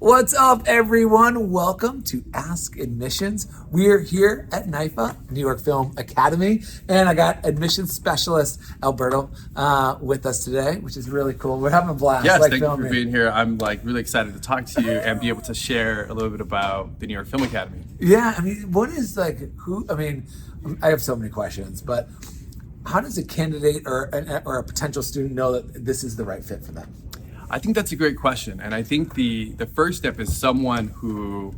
What's up, everyone? Welcome to Ask Admissions. We're here at NYFA, New York Film Academy, and I got admissions specialist Alberto with us today, which is really cool. We're having a blast. Yes, like thank filming. you for being here. I'm really excited to talk to you and be able to share a little bit about the New York Film Academy. Yeah, I mean, what is I have so many questions, but how does a candidate or a potential student know that this is the right fit for them? I think that's a great question, and I think the first step is someone who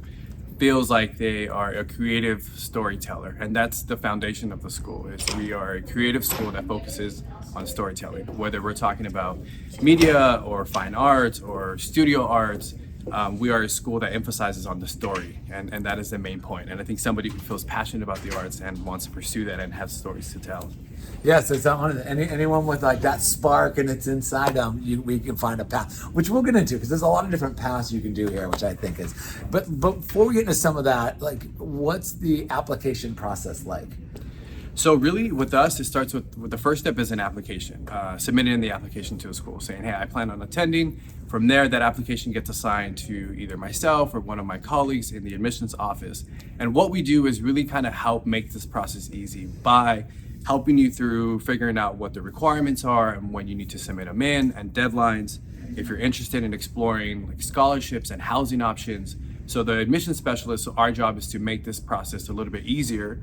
feels like they are a creative storyteller, and that's the foundation of the school. Is we are a creative school that focuses on storytelling, whether we're talking about media or fine arts or studio arts. We are a school that emphasizes on the story, and that is the main point. And I think somebody who feels passionate about the arts and wants to pursue that and have stories to tell. Yeah, so anyone with like that spark and it's inside them, we can find a path, which we'll get into because there's a lot of different paths you can do here, which I think is. But before we get into some of that, like, what's the application process like? So really with us, it starts with the first step is an application, submitting the application to a school saying, hey, I plan on attending. From there, that application gets assigned to either myself or one of my colleagues in the admissions office. And what we do is really kind of help make this process easy by helping you through figuring out what the requirements are and when you need to submit them in and deadlines. If you're interested in exploring like scholarships and housing options. So the admission specialist, so our job is to make this process a little bit easier.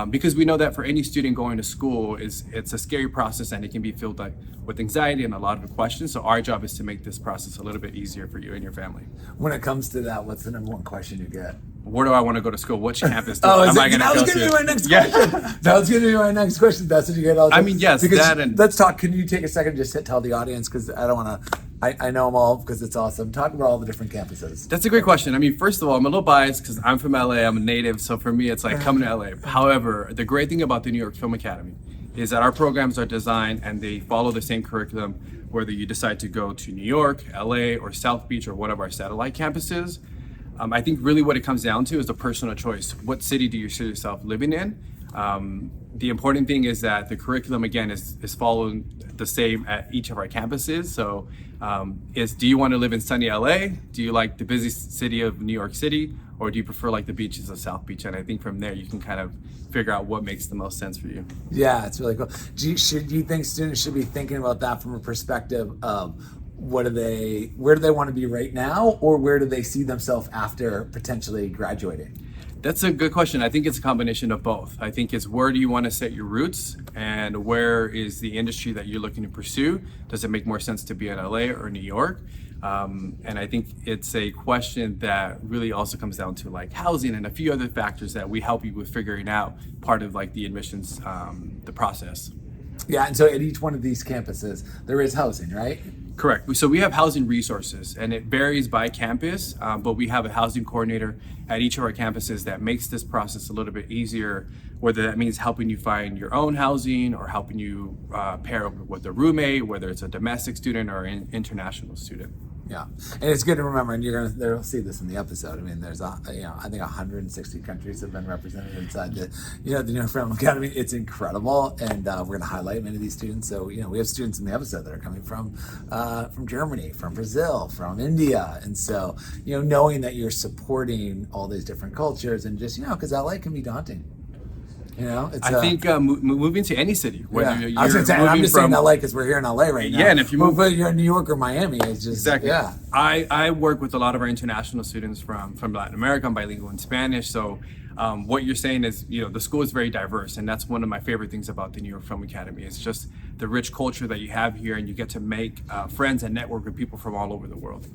Because we know that for any student going to school, it's a scary process and it can be filled with anxiety and a lot of questions. So our job is to make this process a little bit easier for you and your family. When it comes to that, what's the number one question you get? Where do I want to go to school? Which campus am I going to go to? That was going to be my next question. That was going to be my next question. That's what you get all the time. I mean, yes, let's talk. Can you take a second just to tell the audience, because I don't want to, I know them all because it's awesome. Talk about all the different campuses. That's a great question. I mean, first of all, I'm a little biased because I'm from LA. I'm a native. So for me, it's like coming to LA. However, the great thing about the New York Film Academy is that our programs are designed and they follow the same curriculum, whether you decide to go to New York, LA, or South Beach, or one of our satellite campuses. I think really what it comes down to is the personal choice. What city do you see yourself living in? The important thing is that the curriculum, again, is following the same at each of our campuses. So do you want to live in sunny LA? Do you like the busy city of New York City? Or do you prefer like the beaches of South Beach? And I think from there you can kind of figure out what makes the most sense for you. Yeah, it's really cool. Do you think students should be thinking about that from a perspective of where do they want to be right now, or where do they see themselves after potentially graduating? That's a good question. I think it's a combination of both. I think it's where do you want to set your roots and where is the industry that you're looking to pursue? Does it make more sense to be in LA or New York? And I think it's a question that really also comes down to like housing and a few other factors that we help you with figuring out part of like the admissions, the process. Yeah, and so at each one of these campuses, there is housing, right? Correct. So we have housing resources and it varies by campus, but we have a housing coordinator at each of our campuses that makes this process a little bit easier, whether that means helping you find your own housing or helping you pair up with a roommate, whether it's a domestic student or an international student. Yeah, and it's good to remember, and they'll see this in the episode. I mean, there's I think 160 countries have been represented inside the New York Film Academy. It's incredible, and we're going to highlight many of these students. So we have students in the episode that are coming from Germany, from Brazil, from India, and so knowing that you're supporting all these different cultures and just because LA can be daunting. I think moving to any city, whether you're I was gonna say, I'm just saying LA because we're here in LA right now. Yeah, and if you move, but you're in New York or Miami, it's just exactly. Yeah. I work with a lot of our international students from Latin America. I'm bilingual in Spanish, so what you're saying is the school is very diverse, and that's one of my favorite things about the New York Film Academy. It's just the rich culture that you have here, and you get to make friends and network with people from all over the world.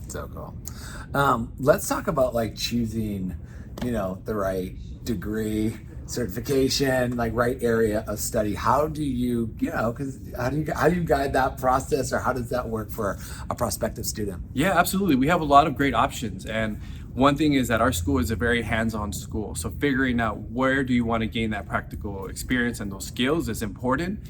So cool. Let's talk about like choosing, the right degree, certification, like right area of study. How do you, how do you guide that process, or how does that work for a prospective student? Yeah, absolutely. We have a lot of great options, and one thing is that our school is a very hands-on school. So figuring out where do you want to gain that practical experience and those skills is important.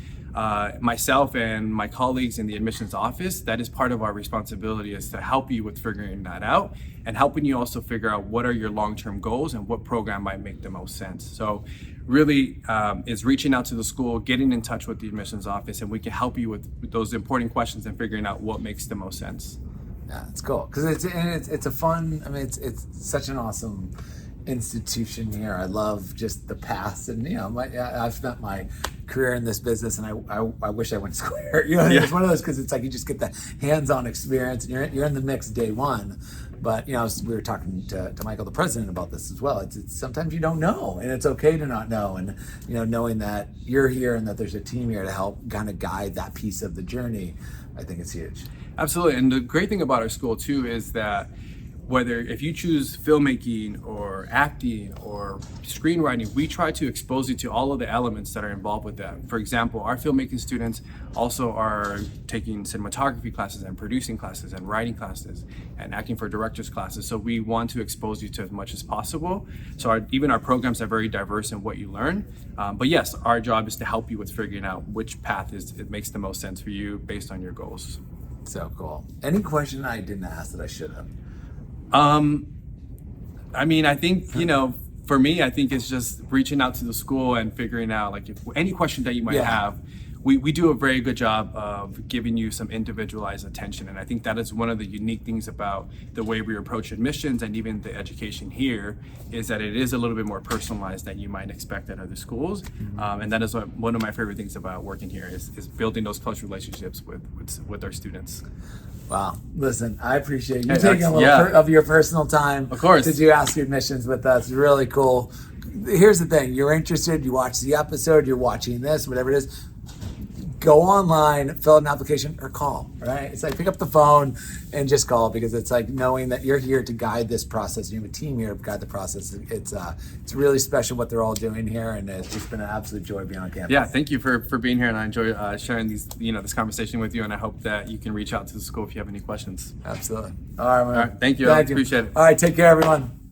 Myself and my colleagues in the admissions office, that is part of our responsibility, is to help you with figuring that out and helping you also figure out what are your long-term goals and what program might make the most sense. So really is reaching out to the school, getting in touch with the admissions office, and we can help you with those important questions and figuring out what makes the most sense. Yeah, it's cool because it's a fun. I mean, it's such an awesome institution here. I love just the past, and I've spent my career in this business, and I wish I went to school here. It's one of those because it's like you just get the hands-on experience, and you're in the mix day one. But we were talking to Michael, the president, about this as well. It's sometimes you don't know, and it's okay to not know. And knowing that you're here and that there's a team here to help kind of guide that piece of the journey, I think it's huge. Absolutely, and the great thing about our school too is that if you choose filmmaking or acting or screenwriting, we try to expose you to all of the elements that are involved with that. For example, our filmmaking students also are taking cinematography classes and producing classes and writing classes and acting for directors classes. So we want to expose you to as much as possible. So even our programs are very diverse in what you learn. But yes, our job is to help you with figuring out which path it makes the most sense for you based on your goals. So cool. Any question I didn't ask that I should have? I mean, I think, for me, I think it's just reaching out to the school and figuring out, like, if any question that you might have. We do a very good job of giving you some individualized attention. And I think that is one of the unique things about the way we approach admissions and even the education here, is that it is a little bit more personalized than you might expect at other schools. And that is one of my favorite things about working here is building those close relationships with our students. Wow. Listen, I appreciate you taking a little of your personal time of course, to do Ask Your Admissions with us. Really cool. Here's the thing. You're interested, you watch the episode, you're watching this, whatever it is, go online, fill out an application, or call, right? It's like pick up the phone and just call, because it's like knowing that you're here to guide this process. You have a team here to guide the process. It's really special what they're all doing here, and it's just been an absolute joy being on campus. Yeah, thank you for being here, and I enjoy sharing this conversation with you, and I hope that you can reach out to the school if you have any questions. Absolutely. All right, man. All right, thank you. I appreciate it. All right, take care, everyone.